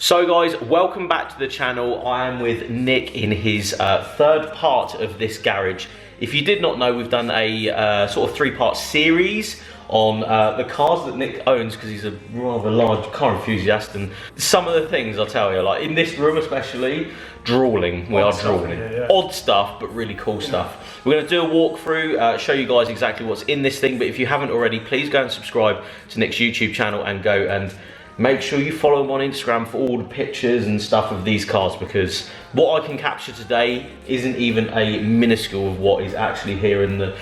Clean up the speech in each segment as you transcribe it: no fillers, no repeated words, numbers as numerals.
So guys, welcome back to the channel. I am with Nick in his third part of this garage. If you did not know, we've done a sort of three-part series on the cars that Nick owns, because he's a rather large car enthusiast, and some of the things I'll tell you, like in this room especially, drooling. We are drooling. Odd stuff, but really cool stuff. We're going to do a walkthrough, show you guys exactly what's in this thing, but if you haven't already, please go and subscribe to Nick's YouTube channel and go and make sure you follow him on Instagram for all the pictures and stuff of these cars, because what I can capture today isn't even a minuscule of what is actually here in the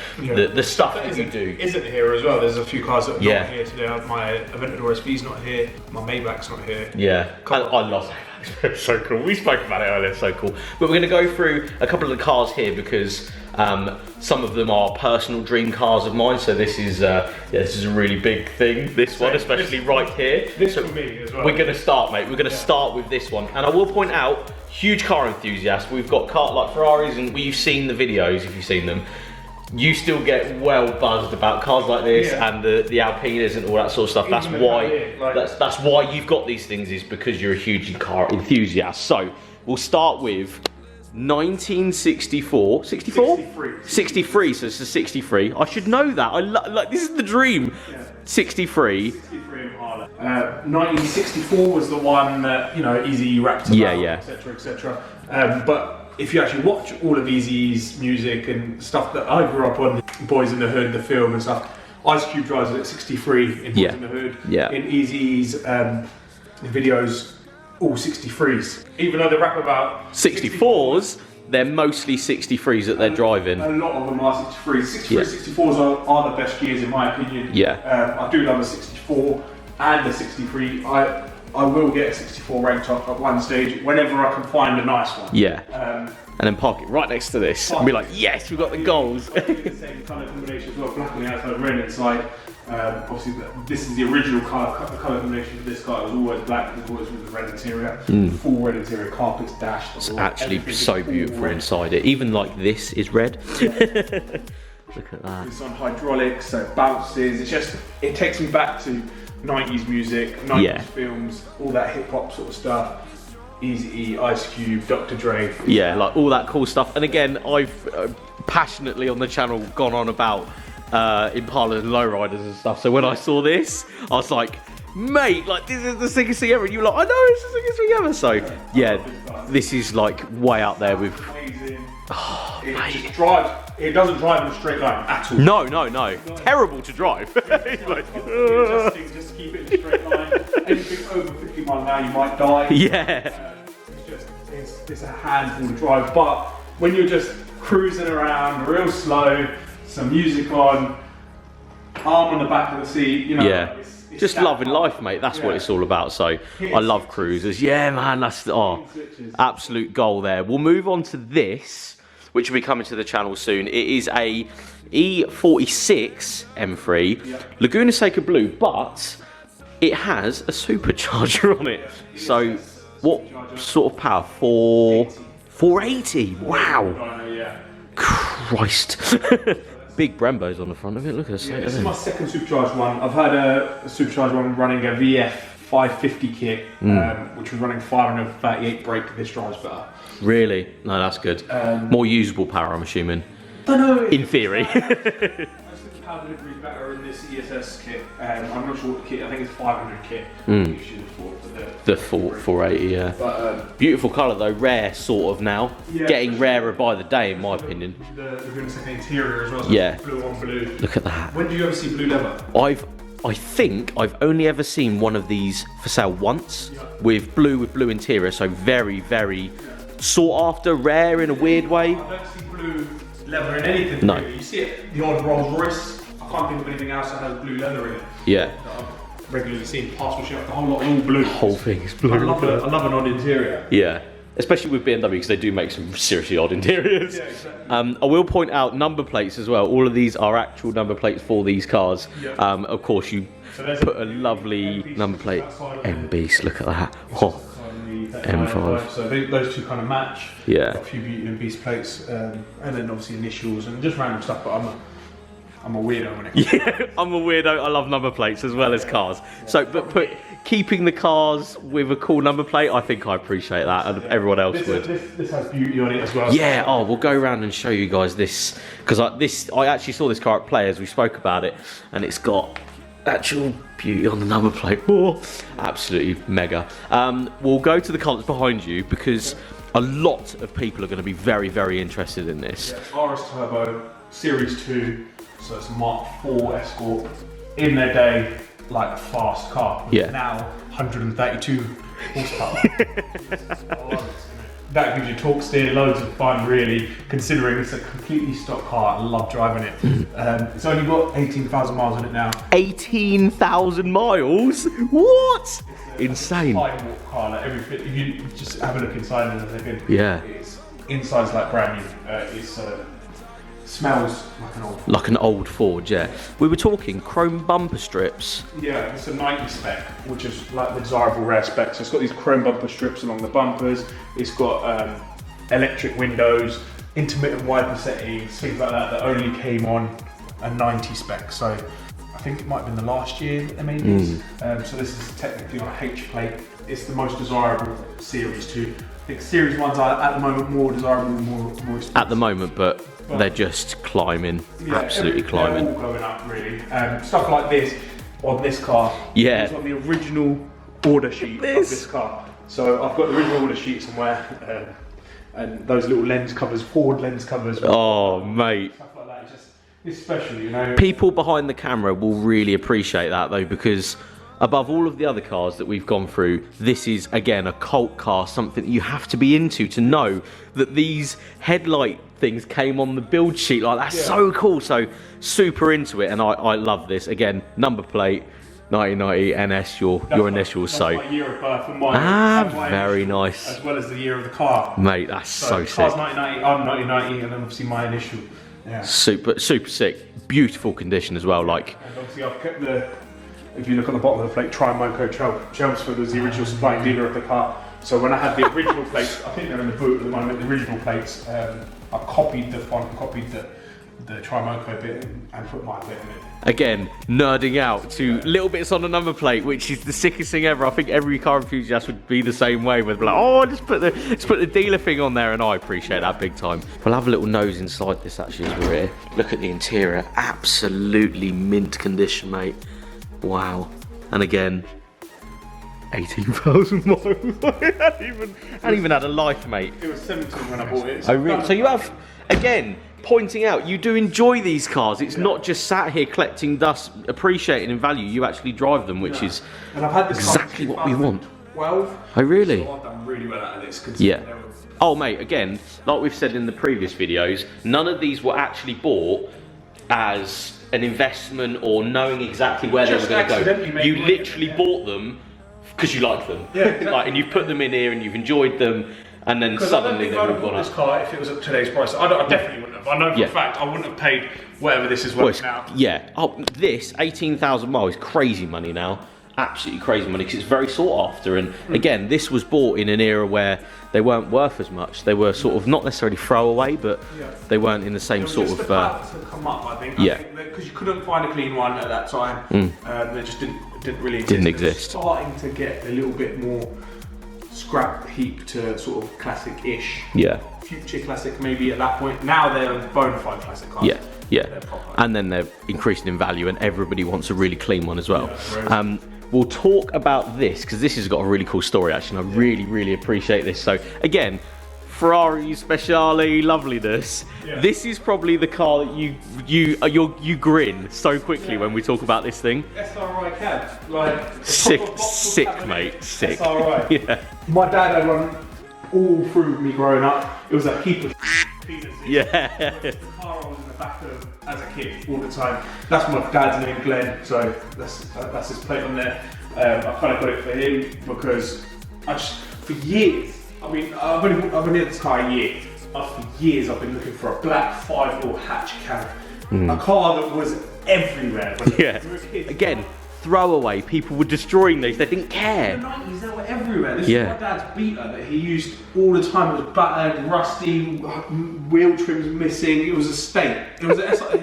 stuff that you do. Isn't here as well. There's a few cars that are not here today. My Aventador SV's not here. My Maybach's not here. Yeah, I love Maybachs. It's so cool. We spoke about it earlier. It's so cool. But we're going to go through a couple of the cars here because some of them are personal dream cars of mine. So this is this is a really big thing. This one, especially right here. This for me as well. We're going to start, mate. We're going to start with this one, and I will point out, huge car enthusiast. We've got cars like Ferraris, and you've seen the videos if you've seen them. You still get well buzzed about cars like this and the Alpinas and all that sort of stuff. That's why that's why you've got these things, is because you're a huge car enthusiast. So we'll start with 1964, 63. So it's a 63. I should know that. Like this is the dream. 63. 63 Impala. 1964 was the one that Easy rapped about, etc., etc. But if you actually watch all of Easy's music and stuff that I grew up on, Boys in the Hood, the film and stuff, Ice Cube drives it at 63 in Boys in the Hood. In Easy's videos, all 63s. Even though they rap about 64s, they're mostly 63s that they're driving. A lot of them are 63s. 64s are the best years in my opinion. I do love a 64 and a 63. I will get a 64 ranked up at one stage whenever I can find a nice one. And then park it right next to this and be like, yes, we've got the goals. The same colour combination as well, black on the outside, red inside. Obviously, this is the original colour combination for this car. It was always black, it was always with the red interior. Full red interior, carpets, dash. It's actually so beautiful inside it. Even like this is red. Look at that. It's on hydraulics, so it bounces. It takes me back to 90's music, 90's films, all that hip hop sort of stuff. Eazy-E, Ice Cube, Dr. Dre. Yeah, like all that cool stuff. And again, I've passionately on the channel gone on about Impala and lowriders and stuff. So when I saw this, I was like, mate, like this is the sickest thing ever. And you were like, I know, it's the sickest thing ever. So yeah, this is like way out there with. Amazing. Oh, it just drives. It doesn't drive in a straight line at all. No. Terrible to drive. Like, just keep it in a straight line. Anything over 50 miles an hour, you might die. It's a handful to drive. But when you're just cruising around real slow, some music on, arm on the back of the seat, it's just loving life, mate. That's what it's all about. So I love cruisers. Yeah, man, that's absolute goal there. We'll move on to this, which will be coming to the channel soon. It is a E46 M3, Laguna Seca Blue, but it has a supercharger on it. So what sort of power? 480. Wow. Christ. Big Brembos on the front of it. Look at this. This is my second supercharged one. I've had a supercharged one running a VF 550 kit, which was running 538 brake. This drives better. Really? No, that's good. More usable power, I'm assuming. I don't know. In theory. I just think the power delivery is better in this ESS kit. I'm not sure what the kit. I think it's 500 kit. The 480, yeah. But, beautiful colour though, rare sort of now. Getting rarer by the day, in my opinion. The Laguna Seca interior as well. So blue on blue. Look at that. When do you ever see blue leather? I think I've only ever seen one of these for sale once with blue interior. So very, very sought after, rare in a weird way. I don't see blue leather in anything. No. Really. You see it, the odd Rolls Royce. I can't think of anything else that has blue leather in it. Yeah. Regularly seen parcel shop, the whole lot all blue. The whole thing is blue. I love an odd interior. Yeah, especially with BMW, because they do make some seriously odd interiors. Yeah, exactly. I will point out number plates as well. All of these are actual number plates for these cars. Of course, you put a lovely number plate. M-Beast, look at that. Oh, M5. So those two kind of match. Yeah. A few Beauty and Beast plates, and then obviously initials and just random stuff. But I'm a weirdo when it comes I'm a weirdo. I love number plates as well as cars. So, but keeping the cars with a cool number plate, I think I appreciate that, and everyone else would. This has beauty on it as well. Yeah, oh, we'll go around and show you guys this, because I actually saw this car at Play as we spoke about it, and it's got actual beauty on the number plate. Oh, absolutely mega. We'll go to the car that's behind you, because a lot of people are going to be very, very interested in this. Yeah, RS Turbo, Series 2, so it's a Mark IV Escort. In their day, like a fast car. Yeah. Now, 132 horsepower. That gives you torque steer, loads of fun really, considering it's a completely stock car. I love driving it. It's only got 18,000 miles on it now. 18,000 miles? What? Insane. High walk car, like everything. If you just have a look inside in a second. Yeah. Inside's like brand new. Smells like an old Ford, yeah. We were talking chrome bumper strips. Yeah, it's a 90 spec, which is like the desirable rare spec. So it's got these chrome bumper strips along the bumpers. It's got electric windows, intermittent wiper settings, things like that only came on a 90 spec. So I think it might have been the last year that they made these. So this is technically on a H plate. It's the most desirable Series 2. I think Series 1s are at the moment more desirable, more expensive. At the moment, but they're just climbing, absolutely climbing. They're all going up, really. Stuff like this on this car. Yeah. It's on the original order sheet of this car. So I've got the original order sheet somewhere, and those little lens covers, Ford lens covers. Oh, mate. Stuff like that. It's special, you know. People behind the camera will really appreciate that though, because above all of the other cars that we've gone through, this is, again, a cult car, something that you have to be into to know that these headlight things came on the build sheet. Like, that's so cool. So, super into it, and I love this. Again, number plate, 1990 NS, your initials. That's my year of birth and mine. Very nice. As well as the year of the car. Mate, that's so sick. Car's 1990, I'm 1990, and then obviously my initial. Yeah. Super sick. Beautiful condition as well. Like, and obviously I've kept if you look at the bottom of the plate, Trimoco Chelmsford was the original supplying dealer of the car. So when I had the original plates, I think they're in the boot at the moment, the original plates, I copied the font, copied the Trimoco bit and put my bit in it. Again, nerding out to little bits on the number plate, which is the sickest thing ever. I think every car enthusiast would be the same way, with like, oh, just put the dealer thing on there, and I appreciate that big time. We'll have a little nose inside this actually as we're here. Look at the interior, absolutely mint condition, mate. Wow. And again, 18,000 miles. I hadn't even had a life, mate. It was 17 when I bought it. So you have, again, pointing out, you do enjoy these cars. It's not just sat here collecting dust, appreciating in value. You actually drive them, which is and I've had this exactly what we want. 12. Oh, really? So I've done really well out of this. Yeah. Oh, mate, again, like we've said in the previous videos, none of these were actually bought as an investment or knowing exactly where they were going to go. You literally bought them because you like them. Yeah, exactly. Like, and you've put them in here and you've enjoyed them, and then suddenly they've all gone up. This car, if it was at today's price, I definitely wouldn't have. I know for a fact I wouldn't have paid whatever this is worth now. Yeah. Oh, this 18,000 miles is crazy money now. Absolutely crazy money, because it's very sought after. And again, this was bought in an era where they weren't worth as much. They were sort of not necessarily throwaway, but they weren't in the same sort of. To come up, I think. Yeah. Because you couldn't find a clean one at that time. They just didn't really exist. Didn't exist. Starting to get a little bit more scrap heap to sort of classic-ish. Yeah. Future classic maybe at that point. Now they're a bona fide classic car. Yeah. Yeah. And then they're increasing in value, and everybody wants a really clean one as well. Yeah, we'll talk about this, because this has got a really cool story actually, and I really appreciate this. So again, Ferrari Speciale loveliness. Yeah. This is probably the car that you grin so quickly when we talk about this thing. SRI cab, like sick, mate, sick. SRI. Yeah. My dad had one all through me growing up. It was a heap of penises. Yeah. The car I was in the back of as a kid all the time. That's my dad's name, Glenn. So that's his plate on there. I kind of got it for him because for years. I mean, I've only had this car a year. For years, I've been looking for a black 5-door hatch cab, a car that was everywhere. Yeah. Again, throwaway. People were destroying these. They didn't care. In the 90s, they were everywhere. This is my dad's beater that he used all the time. It was battered, rusty, wheel trims missing. It was a state. It was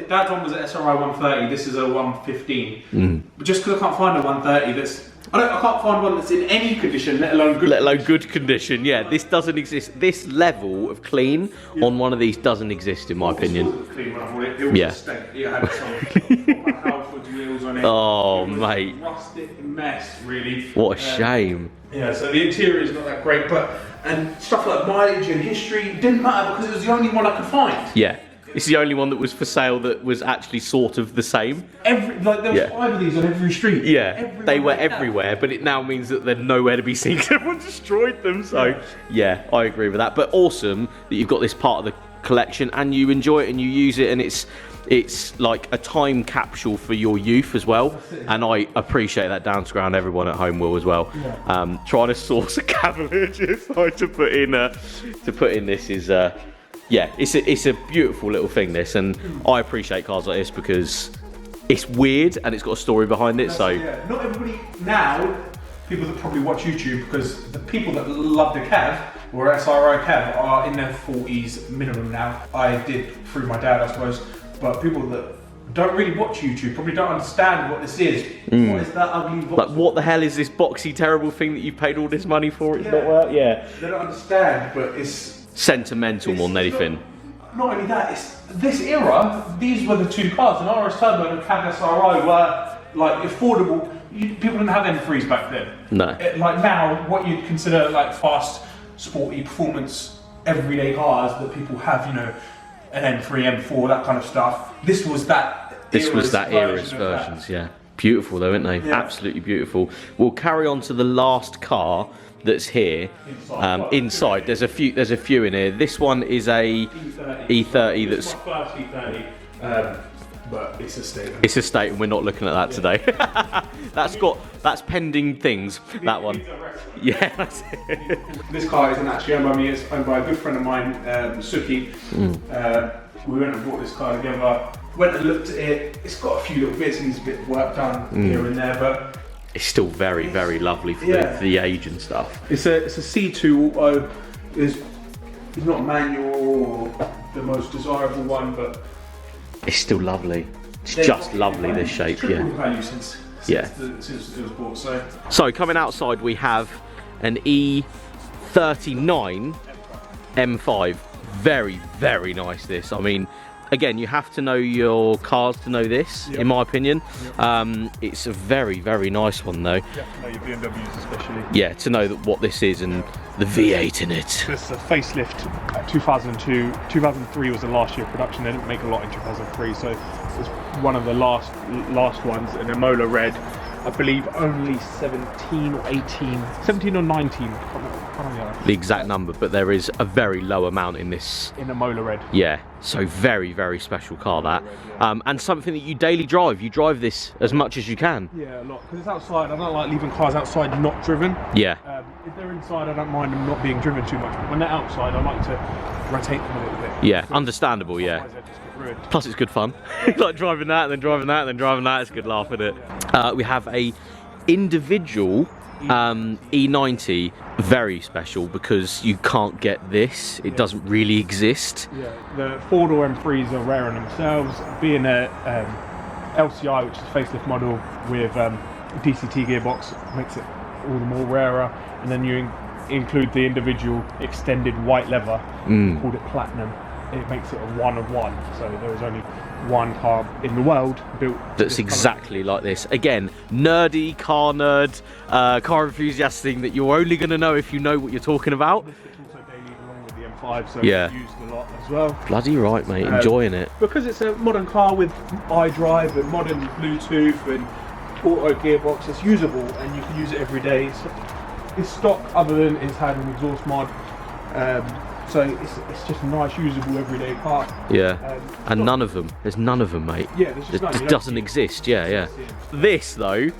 dad's one was an SRI 130. This is a 115. But just because I can't find a 130 I can't find one that's in any condition, let alone good. Let alone good condition. Yeah, this doesn't exist. This level of clean on one of these doesn't exist, in my opinion. It was clean when I bought it. It was a state. It had some Halford's wheels on it. Oh, it was mate. A rustic mess, really. What a shame. Yeah, so the interior is not that great, and stuff like mileage and history didn't matter because it was the only one I could find. Yeah. It's the only one that was for sale that was actually sort of the same. There was 5 of these on every street. Yeah, they were everywhere, but it now means that they're nowhere to be seen because everyone destroyed them. So, yeah, I agree with that. But awesome that you've got this part of the collection and you enjoy it and you use it, and it's like a time capsule for your youth as well. And I appreciate that down to ground. Everyone at home will as well. Yeah. Trying to source a Cavalier GSI to put in this is. Yeah, it's a beautiful little thing, this, and I appreciate cars like this because it's weird and it's got a story behind it. Not everybody now, people that probably watch YouTube, because the people that love the Cav or SRI Cav are in their 40s minimum now. I did through my dad, I suppose, but people that don't really watch YouTube probably don't understand what this is. What is that ugly box? Like, what the hell is this boxy, terrible thing that you paid all this money for? It's not well. Yeah. They don't understand, but it's sentimental more than anything. Not only that, it's this era. These were the 2 cars, an RS Turbo and a Cav SRI were like affordable. People didn't have M3s back then. No. Like now, what you'd consider like fast, sporty, performance, everyday cars that people have, you know, an M3, M4, that kind of stuff. This was that. Era's versions. Yeah. Beautiful though, aren't they? Yeah. Absolutely beautiful. We'll carry on to the last car that's here. Inside there's a few in here. This one is a E30 that's my first E30, but it's a state. It's a state, and we're not looking at that today. that's pending things. That one. Yeah, that's it. This car isn't actually owned by me. It's owned by a good friend of mine, Suki. We went and bought this car together. Went and looked at it. It's got a few little bits, needs a bit of work done here and there, but it's still very, very lovely for the age and stuff. It's a C2 auto. It's not manual or the most desirable one, but it's still lovely. It's just lovely, this shape. Yeah. Value since it was bought. So coming outside, we have an E39 M5. Very, very nice. This. I mean, again, you have to know your cars to know this, in my opinion. It's a very, very nice one, though. You have to know your BMWs especially. Yeah, to know what this is and the V8 in it. It's a facelift. 2002, 2003 was the last year of production. They didn't make a lot in 2003, so it was one of the last ones. An Imola red. I believe only 17 or 19. The exact number, but there is a very low amount in this. In a Mola red. Yeah, so very, very special car that. And something that you daily drive. You drive this as much as you can. Yeah, a lot, because it's outside. I don't like leaving cars outside not driven. Yeah. If they're inside, I don't mind them not being driven too much. But when they're outside, I like to rotate them a little bit. Yeah, understandable, yeah. Plus it's good fun. Like driving that, and then driving that, and then driving that. It's a good laugh, isn't it? We have a individual E90, very special because you can't get this. It doesn't really exist. Yeah, the 4-door M3s are rare in themselves. Being a LCI, which is a facelift model with DCT gearbox, makes it all the more rarer. And then you include the individual extended white leather, called it Platinum. It makes it a 1 of 1. So there is only one car in the world built that's exactly like this. Again, nerdy car nerd, car enthusiast thing that you're only going to know if you know what you're talking about. This is also daily along with the M5, so yeah, it's used a lot as well. Bloody right, mate, enjoying it. Because it's a modern car with iDrive and modern Bluetooth and auto gearbox, it's usable and you can use it every day. It's stock other than it's had an exhaust mod. So it's just a nice, usable, everyday car. Yeah, and none of them. There's none of them, mate. Yeah, there's just it doesn't exist. Yeah. This though.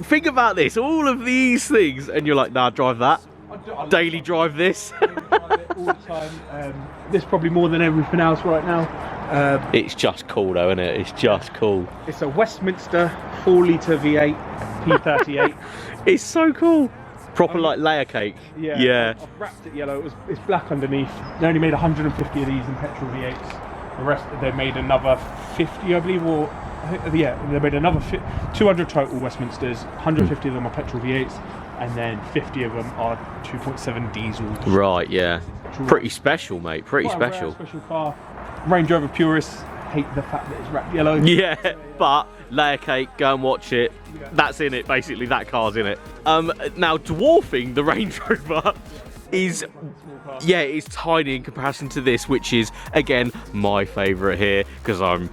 Think about this. All of these things, and you're like, nah, drive that. Daily drive this. I drive it all the time. This probably more than everything else right now. It's just cool though, isn't it? It's just cool. It's a Westminster 4-litre V8 P38. It's so cool. Proper like layer cake. Yeah. I've wrapped it yellow. It's black underneath. They only made 150 of these in petrol V8s. The rest, they made another 50, I believe, or yeah, they made another 200 total Westminsters. 150 of them are petrol V8s, and then 50 of them are 2.7 diesels. Right, yeah. Pretty special, mate. Pretty Quite special. A rare, special car. Range Rover purists hate the fact that it's wrapped yellow. Yeah, but layer cake, go and watch it. Yeah. That's in it, basically. That car's in it. Now, dwarfing the Range Rover is, yeah, it's tiny in comparison to this, which is, again, my favourite here, because I'm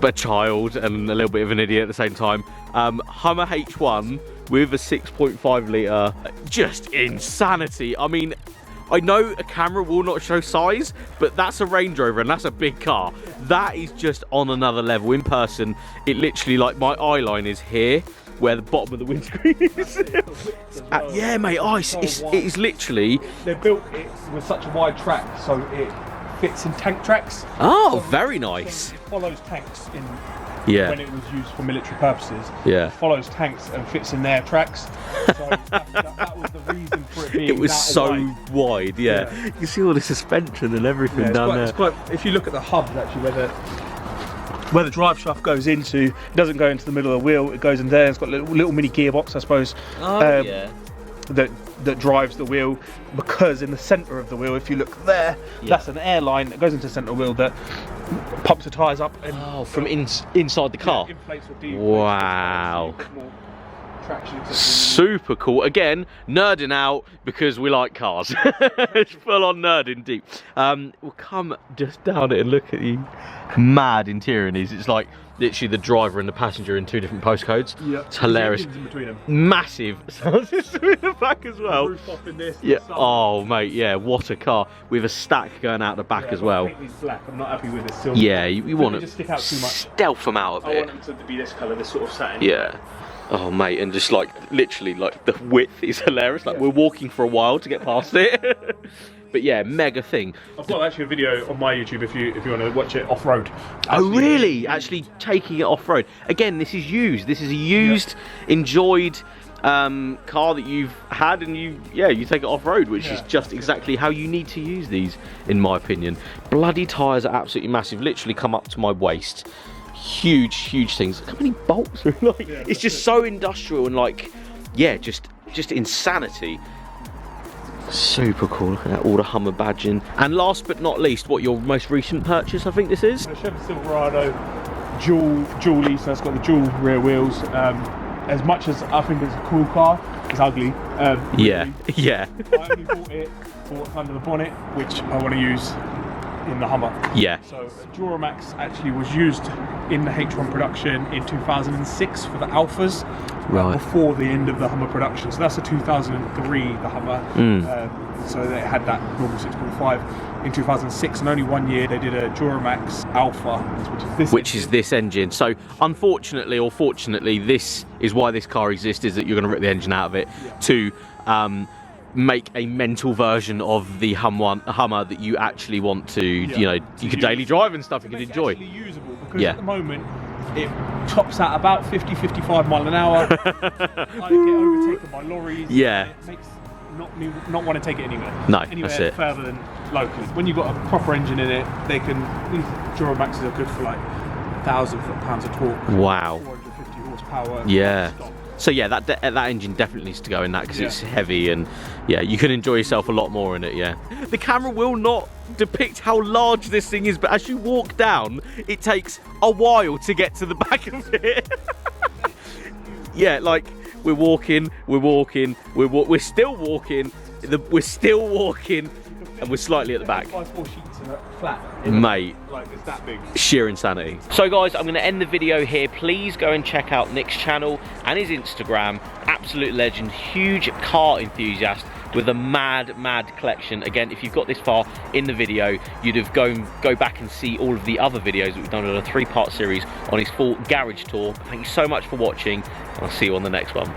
a child and a little bit of an idiot at the same time. Hummer H1 with a 6.5 litre, just insanity. I mean, I know a camera will not show size, but that's a Range Rover and that's a big car. That is just on another level. In person, it literally, like, my eye line is here, where the bottom of the windscreen is. Yeah, mate, it is literally... They built it with such a wide track, so it fits in tank tracks. Oh, very nice. It follows tanks in... Yeah. When it was used for military purposes, yeah, it follows tanks and fits in their tracks. So that was the reason for it being. It was so wide, yeah. You can see all the suspension and everything down there. It's quite. If you look at the hubs, actually, where the drive shaft goes into, it doesn't go into the middle of the wheel. It goes in there. It's got a little mini gearbox, I suppose. Oh, yeah. That drives the wheel, because in the centre of the wheel, if you look there, that's an air line that goes into the centre wheel that pumps the tyres up. And from inside the car? Inflates or deflates. Wow. Traction, super cool. Again, nerding out because we like cars. It's full on nerding deep. We'll come just down it and look at the mad interior in these. It's like literally the driver and the passenger in 2 different postcodes. Yeah. It's hilarious. In between them. Massive sound system in the back as well. Roof off in this, yeah. Oh mate, yeah. What a car with a stack going out the back as well. Paint these black. I'm not happy with this silver. Yeah, you want to just stick out too much. Stealth them out of it. I want them to be this colour, this sort of satin. Yeah. Oh mate, and just like literally like the width is hilarious. Like we're walking for a while to get past it. But yeah, mega thing. I've got actually a video on my YouTube if you want to watch it off road. Oh really? Actually taking it off road. Again, this is used. This is a used, enjoyed car that you've had, and you take it off road, which is just exactly how you need to use these, in my opinion. Bloody tyres are absolutely massive. Literally come up to my waist. Huge things. Look how many bolts are like. It's just so industrial and like, yeah, just insanity. Super cool. Look at that, all the Hummer badging. And last but not least, what your most recent purchase? I think this is a Chevy Silverado, dual lease. So it's got the dual rear wheels. As much as I think it's a cool car, it's ugly. Yeah. I only bought it for under the bonnet, which I want to use in the Hummer. Yeah. So Duramax actually was used in the H1 production in 2006 for the Alphas, right, before the end of the Hummer production. So that's a 2003, the Hummer. So they had that normal 6.5 in 2006, and only 1 year they did a Duramax Alpha, which is this engine. So unfortunately or fortunately, this is why this car exists, is that you're going to rip the engine out of it to make a mental version of the Hummer that you actually want to, you know, you could daily drive and stuff, you could enjoy. It's actually usable, because at the moment it tops out about 50-55 mile an hour. I get overtaken by lorries. Yeah. It makes not want to take it anywhere. No, that's it. Further than locally. When you've got a proper engine in it, these Duramaxes are good for like 1,000 foot-pounds of torque. Wow. 450 horsepower. Yeah. So yeah, that engine definitely needs to go in that, because it's heavy, and yeah, you can enjoy yourself a lot more in it. Yeah. The camera will not depict how large this thing is, but as you walk down, it takes a while to get to the back of it. Yeah, like we're still walking, and we're slightly at the back. 5-4 sheets in a flat. Mate, like it's that big. Sheer insanity. So guys, I'm going to end the video here. Please go and check out Nick's channel and his Instagram. Absolute legend, huge car enthusiast with a mad collection. Again, if you've got this far in the video, you'd have go back and see all of the other videos that we've done on a 3-part series on his full garage tour. Thank you so much for watching, and I'll see you on the next one.